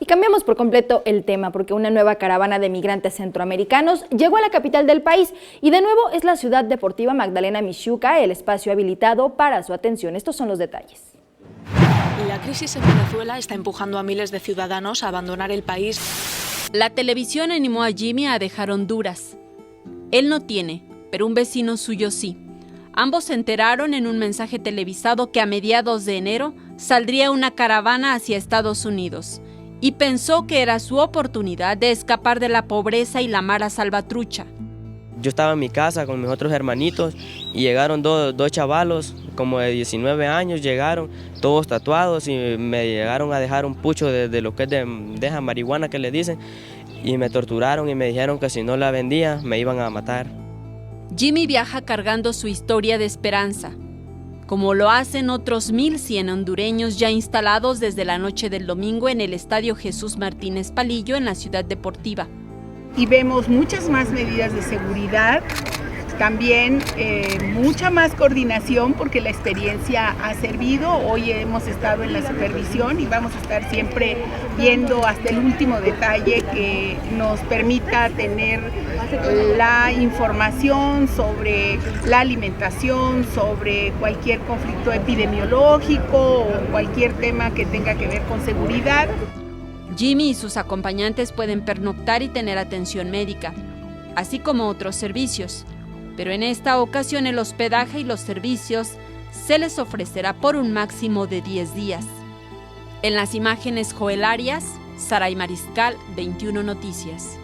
Y cambiamos por completo el tema porque una nueva caravana de migrantes centroamericanos llegó a la capital del país y de nuevo es la ciudad deportiva Magdalena Mixhuca el espacio habilitado para su atención. Estos son los detalles. La crisis en Venezuela está empujando a miles de ciudadanos a abandonar el país. La televisión animó a Jimmy a dejar Honduras. Él no tiene, pero un vecino suyo sí. Ambos se enteraron en un mensaje televisado que a mediados de enero saldría una caravana hacia Estados Unidos y pensó que era su oportunidad de escapar de la pobreza y la mala salvatrucha. Yo estaba en mi casa con mis otros hermanitos y llegaron dos chavalos como de 19 años, llegaron todos tatuados y me llegaron a dejar un pucho de lo que es de marihuana que le dicen y me torturaron y me dijeron que si no la vendía me iban a matar. Jimmy viaja cargando su historia de esperanza, como lo hacen otros 1,100 hondureños ya instalados desde la noche del domingo en el Estadio Jesús Martínez Palillo en la ciudad deportiva. Y vemos muchas más medidas de seguridad, también mucha más coordinación porque la experiencia ha servido. Hoy hemos estado en la supervisión y vamos a estar siempre viendo hasta el último detalle que nos permita tener la información sobre la alimentación, sobre cualquier conflicto epidemiológico o cualquier tema que tenga que ver con seguridad. Jimmy y sus acompañantes pueden pernoctar y tener atención médica, así como otros servicios, pero en esta ocasión el hospedaje y los servicios se les ofrecerá por un máximo de 10 días. En las imágenes, Joel Arias, Saray Mariscal, 21 Noticias.